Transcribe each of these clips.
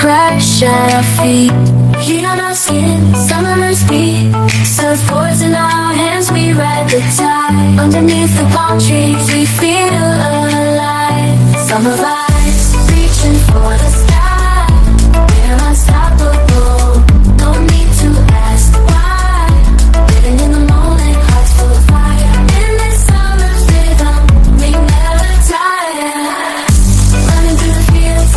crash at our feet. Heat on our skin, summer's beat. Surfboards in our hands, we ride the tide. Underneath the palm trees, we feel alive. Summer vibes, reaching for the sky. We're unstoppable, no need to ask why. Living in the moment, hearts full of fire. In this summer's rhythm, we never tire. Running through the fields,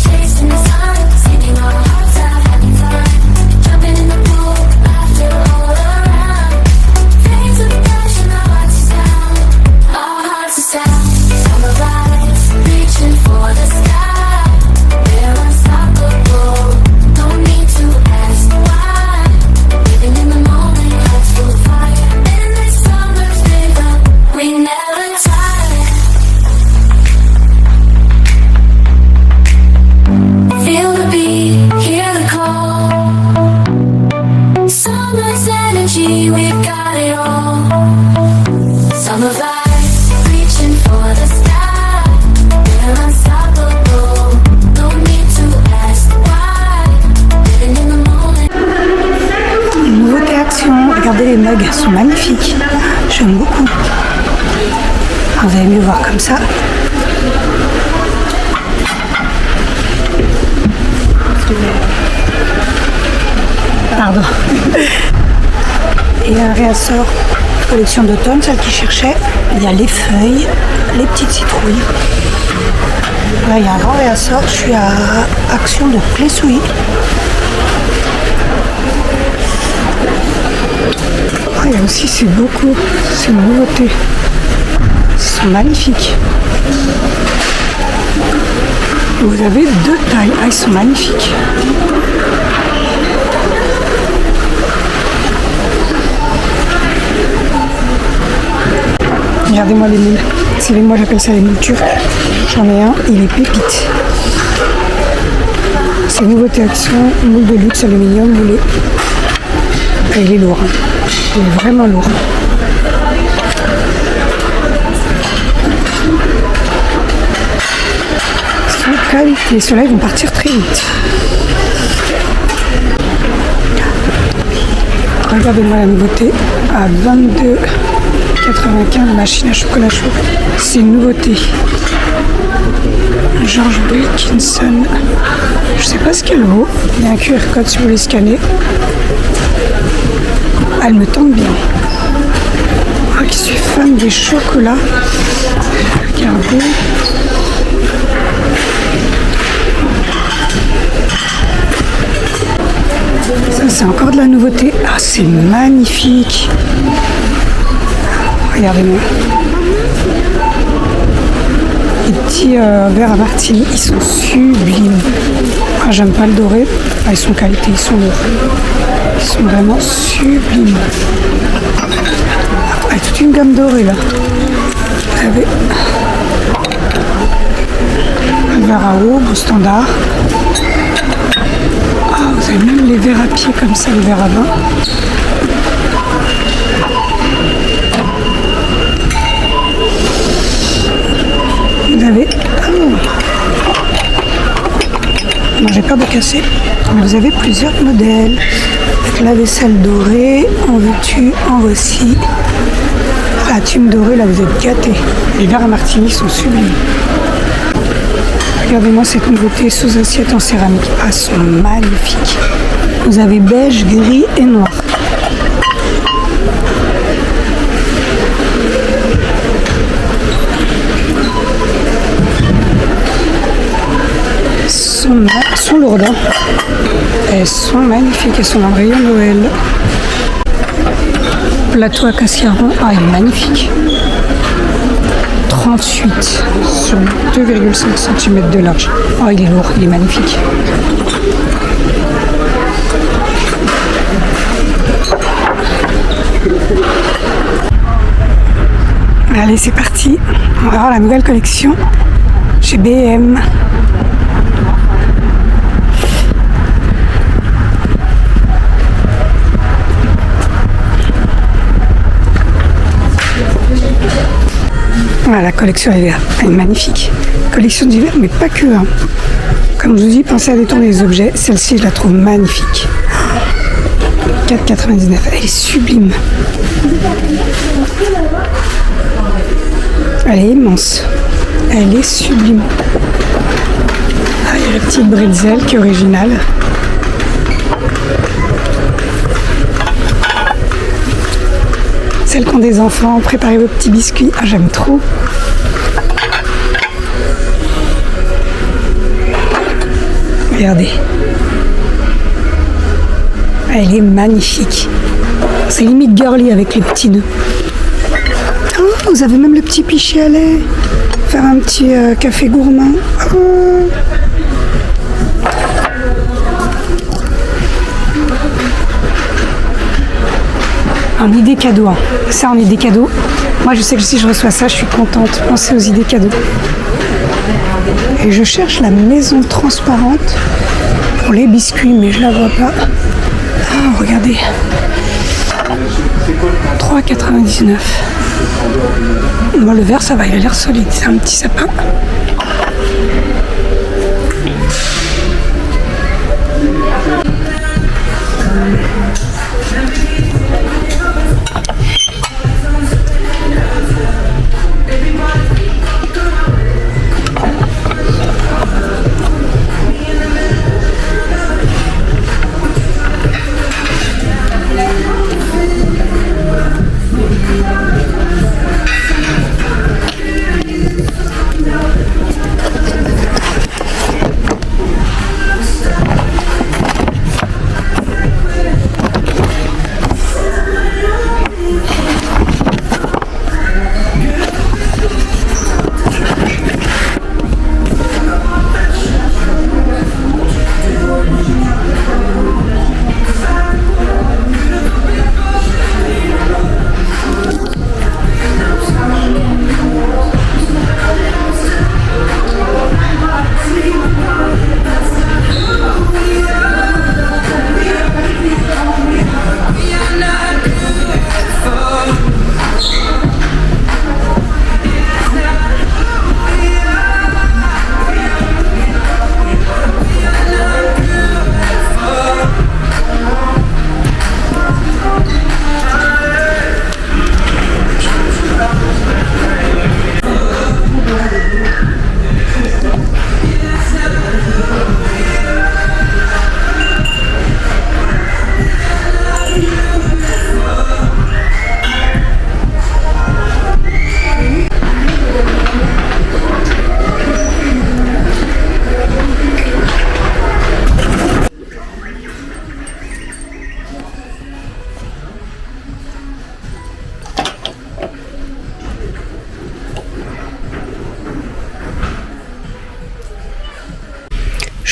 chasing the sun, singing our hearts out, having fun. Jumping in the pool, laughter all around. Flames of passion, our hearts are sound. Our hearts are sound. Summer vibes, reaching for the sky. We're unstoppable, no need to ask why. Living in the moment, hearts full of fire. In this summer's rhythm, we never tire. Feel the beat, hear the call. Summer's energy, we've got it all. Summer vibes, reaching for the sky. We're unstoppable, no need to ask why. Living in the moment. Nouveauté Action, regardez les mugs, elles sont magnifiques. J'aime beaucoup. Vous allez mieux voir comme ça. Pardon. Et un réassort collection d'automne, celle qui cherchait. Il y a les feuilles, les petites citrouilles. Là, il y a un grand réassort. Je suis à Action de Plessouilly. Il y a aussi ces beaucoup, ces nouveautés. Ils sont magnifiques. Vous avez deux tailles. Ah, ils sont magnifiques. Regardez-moi les moules. Moi j'appelle ça les moules turcs. J'en ai un, il est pépite. C'est nouveauté Action, moule de luxe aluminium moulé. Et il est lourd. Il est vraiment lourd. Sans qualité. Ceux-là ils vont partir très vite. Regardez-moi la nouveauté à 22,95 machine à chocolat chaud. C'est une nouveauté. George Wilkinson. Je sais pas ce qu'elle vaut. Il y a un QR code si vous voulez scanner. Elle me tente bien. Moi qui suis fan des chocolats. Regardez. Ça c'est encore de la nouveauté. Ah c'est magnifique. Regardez-moi. Les petits verres à martini, ils sont sublimes. Ah, j'aime pas le doré. Ah, ils sont qualité, ils sont lourds. Ils sont vraiment sublimes. Ah, toute une gamme dorée là. Vous avez un verre à eau, au standard. Ah, vous avez même les verres à pied comme ça, les verres à vin. Vous avez... Moi j'ai peur de casser, mais vous avez plusieurs modèles. La vaisselle dorée, en veux-tu, en voici. La tume dorée, là vous êtes gâtés. Les verres à martini sont sublimes. Regardez-moi cette nouveauté sous assiette en céramique. Ah, elles sont magnifiques. Vous avez beige, gris et noir. Elles sont lourdes. Hein. Elles sont magnifiques. Elles sont en rayon Noël. Plateau à cascaron. Ah, il est magnifique. 38 sur 2,5 cm de large. Ah, il est lourd. Il est magnifique. Allez, c'est parti. On va voir la nouvelle collection chez B&M. Voilà, la collection est magnifique. Collection d'hiver, mais pas que. Hein. Comme je vous dis, pensez à détourner les objets. Celle-ci, je la trouve magnifique. 4,99. Elle est sublime. Elle est immense. Elle est sublime. Ah, il y a la petite bretzel qui est originale. Celles qui ont des enfants, préparez vos petits biscuits. Ah, j'aime trop. Regardez. Elle est magnifique. C'est limite girly avec les petits nœuds. Oh, vous avez même le petit pichet à lait. Faire un petit café gourmand. Oh. En idée cadeau. Hein. Ça, en idée cadeau. Moi, je sais que si je reçois ça, je suis contente. Pensez aux idées cadeaux. Et je cherche la maison transparente pour les biscuits, mais je la vois pas. Ah, regardez. 3,99. Bon, le verre, ça va, il a l'air solide. C'est un petit sapin.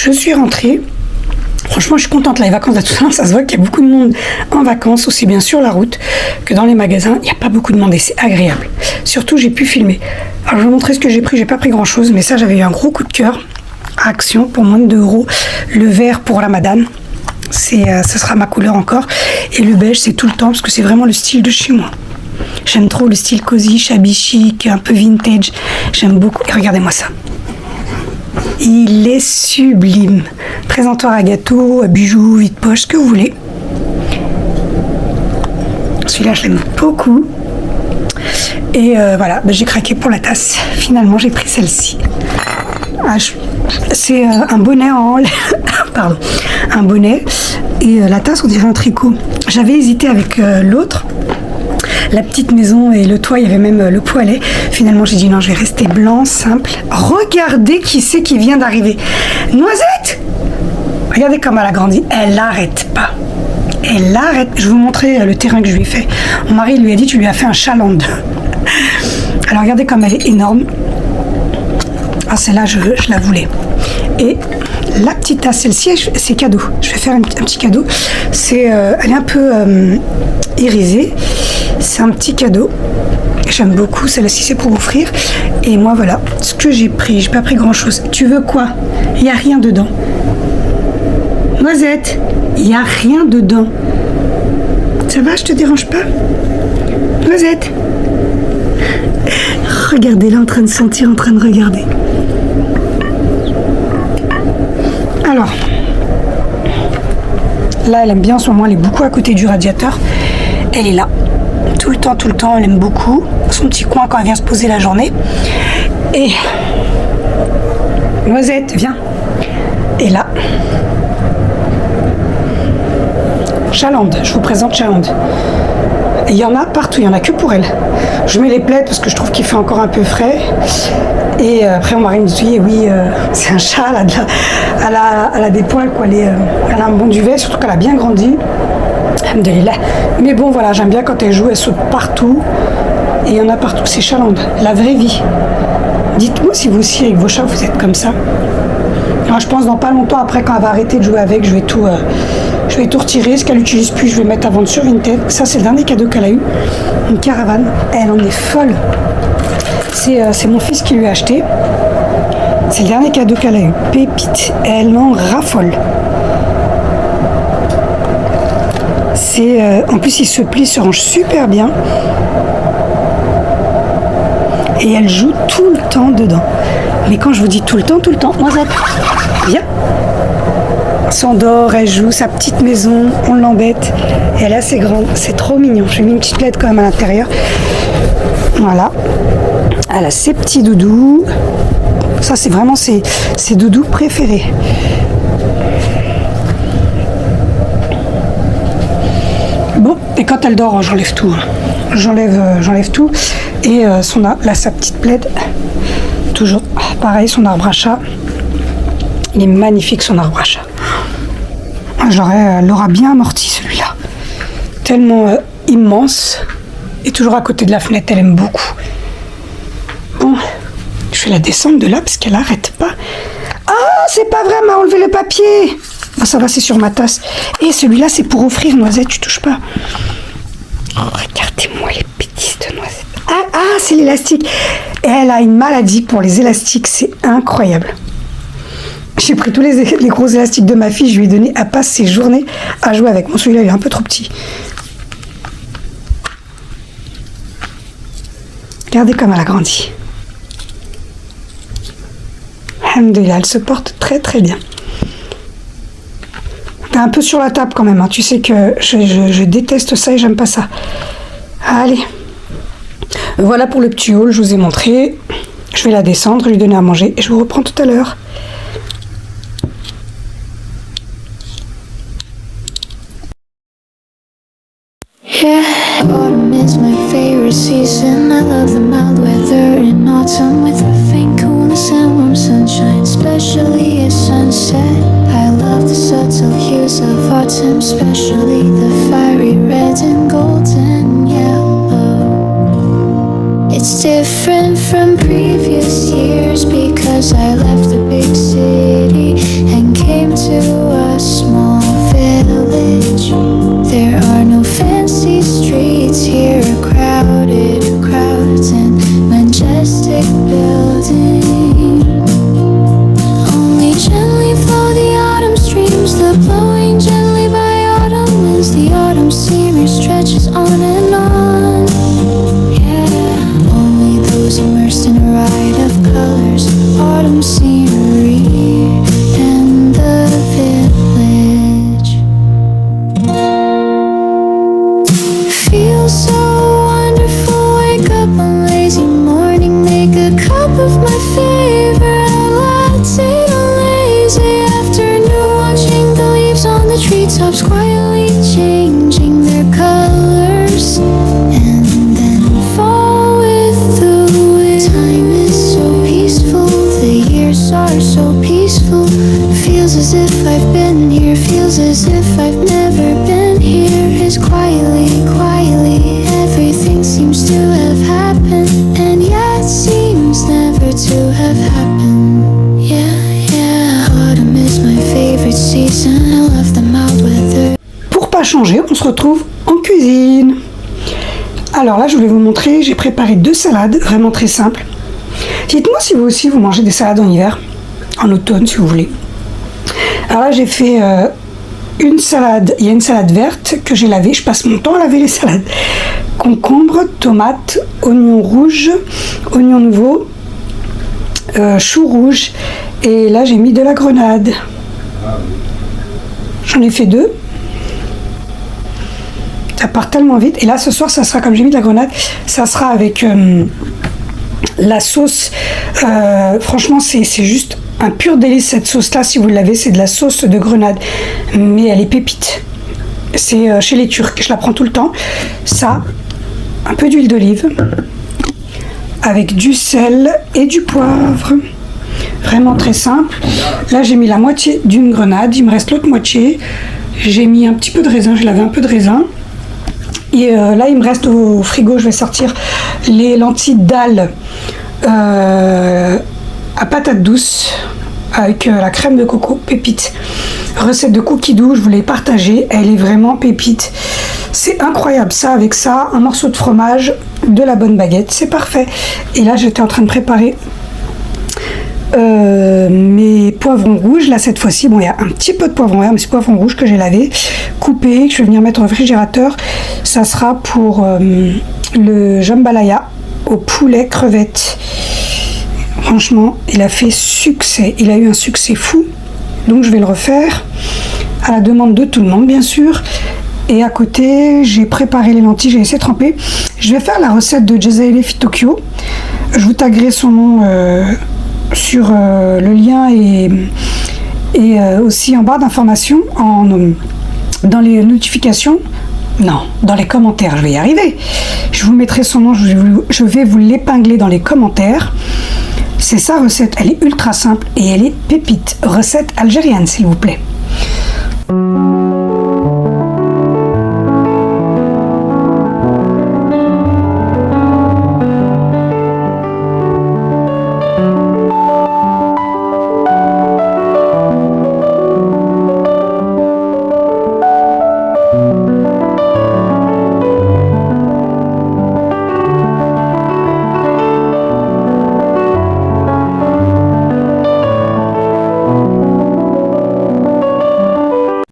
Je suis rentrée. Franchement, je suis contente. Là, les vacances de Toussaint, ça se voit qu'il y a beaucoup de monde en vacances, aussi bien sur la route que dans les magasins. Il n'y a pas beaucoup de monde et c'est agréable. Surtout, j'ai pu filmer. Alors, je vais vous montrer ce que j'ai pris. J'ai pas pris grand-chose, mais ça, j'avais eu un gros coup de cœur à Action pour moins de 2 €. Le vert pour la madame, ça sera ma couleur encore. Et le beige, c'est tout le temps parce que c'est vraiment le style de chez moi. J'aime trop le style cosy, shabby chic, un peu vintage. J'aime beaucoup. Et regardez-moi ça. Il est sublime. Présentoir à gâteau, à bijoux, vide-poche, ce que vous voulez. Celui-là, je l'aime beaucoup. Et voilà, j'ai craqué pour la tasse. Finalement, j'ai pris celle-ci. Ah, c'est un bonnet en... Pardon. Un bonnet. Et la tasse, on dirait un tricot. J'avais hésité avec l'autre. La petite maison et le toit, il y avait même le poêlet. Finalement, j'ai dit non, je vais rester blanc, simple. Regardez qui c'est qui vient d'arriver. Noisette! Regardez comme elle a grandi. Elle n'arrête pas. Elle arrête. Je vais vous montrer le terrain que je lui ai fait. Mon mari lui a dit, tu lui as fait un chaland. Alors, regardez comme elle est énorme. Ah, celle-là, je la voulais. Et la petite tasse, celle-ci, c'est cadeau. Je vais faire un petit cadeau. Elle est un peu irisée. C'est un petit cadeau. J'aime beaucoup. Celle-ci, c'est pour offrir. Et moi, voilà ce que j'ai pris. J'ai pas pris grand-chose. Tu veux quoi? Il n'y a rien dedans. Noisette, il n'y a rien dedans. Ça va, je te dérange pas? Noisette. Regardez, là, en train de sentir, en train de regarder. Là, elle aime bien en ce moment, elle est beaucoup à côté du radiateur. Elle est là. Tout le temps, elle aime beaucoup. Son petit coin quand elle vient se poser la journée. Et... Noisette, viens. Et là... Chalande, je vous présente Chalande. Il y en a partout, il n'y en a que pour elle. Je mets les plaids parce que je trouve qu'il fait encore un peu frais. Et après, mon mari me dit, oui, c'est un chat, elle a des poils, quoi. Elle a un bon duvet, surtout qu'elle a bien grandi. Alhamdoulilah. Mais bon, voilà, j'aime bien quand elle joue, elle saute partout. Et il y en a partout, c'est Chalande, la vraie vie. Dites-moi si vous aussi, avec vos chats, vous êtes comme ça. Alors, je pense dans pas longtemps, après, quand elle va arrêter de jouer avec, je vais tout retirer. Ce qu'elle n'utilise plus, je vais mettre à vendre sur Vinted. Ça, c'est le dernier cadeau qu'elle a eu. Une caravane. Elle en est folle. C'est mon fils qui lui a acheté. C'est le dernier cadeau qu'elle a eu. Pépite. Elle en raffole. En plus, il se plie, se range super bien. Et elle joue tout le temps dedans. Mais quand je vous dis tout le temps, Noisette, viens. S'endort, elle joue, sa petite maison, on l'embête. Et elle est assez grande, c'est trop mignon. Je lui ai mis une petite plaide quand même à l'intérieur. Voilà. Elle a ses petits doudous. Ça, c'est vraiment ses doudous préférés. Bon, et quand elle dort, j'enlève tout. J'enlève tout. Et là, sa petite plaide. Toujours pareil, son arbre à chat. Il est magnifique, son arbre à chat. L'aura bien amorti, celui-là. Tellement immense. Et toujours à côté de la fenêtre, elle aime beaucoup. Bon, je vais la descendre de là parce qu'elle n'arrête pas. Ah, c'est pas vrai, elle m'a enlevé le papier. Ah, ça va, c'est sur ma tasse. Et celui-là, c'est pour offrir, Noisette, tu touches pas. Oh, regardez-moi les bêtises de Noisette. Ah, c'est l'élastique. Elle a une maladie pour les élastiques, c'est incroyable. J'ai pris tous les gros élastiques de ma fille, je lui ai donné, elle passe ses journées à jouer avec. Bon, celui-là, il est un peu trop petit. Regardez comme elle a grandi. Alhamdoulilah, elle se porte très très bien. T'es un peu sur la table quand même, hein. Tu sais que je déteste ça et j'aime pas ça. Allez. Voilà pour le petit haul, je vous ai montré. Je vais la descendre, lui donner à manger et je vous reprends tout à l'heure. Yeah, autumn is my favorite season. I love the mild weather in autumn with a faint coolness and warm sunshine, especially at sunset. I love the subtle hues of autumn, especially the fiery red and golden yellow. It's different from previous years because I left the big city and came to a small village. There are no fancy streets here, crowded crowds and majestic buildings. Only gently flow the autumn streams, the blowing gently by autumn winds. The autumn scenery stretches on and on. Yeah, only those immersed in a ride of colors, autumn scenery and the village. Feels so wonderful, wake up one lazy morning, make a cup of my favorite latte. A lazy afternoon, watching the leaves on the treetops quietly changing their colors, and then fall with the wind. Time is so peaceful, the years are so peaceful. Feels as if I've been here, feels as if I've never been here. As quietly, quietly, everything seems to have happened, and yet seems never to have happened. Yeah, yeah, autumn is my favorite season. I love the mild weather. Pour pas changer, on se retrouve en cuisine. Alors là, je voulais vous montrer, j'ai préparé 2 salades, vraiment très simples. Dites-moi si vous aussi, vous mangez des salades en hiver, en automne si vous voulez. Alors là, j'ai fait une salade, il y a une salade verte que j'ai lavée, je passe mon temps à laver les salades. Concombre, tomate, oignon rouge, oignon nouveau, chou rouge, et là j'ai mis de la grenade. J'en ai fait 2. Ça part tellement vite. Et là, ce soir, ça sera, comme j'ai mis de la grenade, ça sera avec la sauce. Franchement, c'est juste un pur délice, cette sauce-là. Si vous l'avez, c'est de la sauce de grenade. Mais elle est pépite. C'est chez les Turcs. Je la prends tout le temps. Ça, un peu d'huile d'olive. Avec du sel et du poivre. Vraiment très simple. Là, j'ai mis la moitié d'une grenade. Il me reste l'autre moitié. J'ai mis un petit peu de raisin. Je l'avais un peu de raisin. Et là, il me reste au frigo, je vais sortir les lentilles dalle à patates douces avec la crème de coco pépite. Recette de cookie doux, je voulais partager. Elle est vraiment pépite. C'est incroyable ça, avec ça, un morceau de fromage, de la bonne baguette, c'est parfait. Et là, j'étais en train de préparer mes poivrons rouges. Là, cette fois-ci, bon, il y a un petit peu de poivron vert, mais c'est poivron rouge que j'ai lavé, coupé, que je vais venir mettre au réfrigérateur. Ça sera pour le jambalaya au poulet crevette. Franchement, il a fait succès. Il a eu un succès fou. Donc, je vais le refaire à la demande de tout le monde, bien sûr. Et à côté, j'ai préparé les lentilles, j'ai laissé tremper. Je vais faire la recette de Jezzaele Fit Tokyo. Je vous taguerai son nom sur le lien et aussi en barre d'informations, dans les notifications. Non, dans les commentaires, je vais y arriver. Je vous mettrai son nom, je vais vous l'épingler dans les commentaires. C'est sa recette, elle est ultra simple et elle est pépite. Recette algérienne, s'il vous plaît.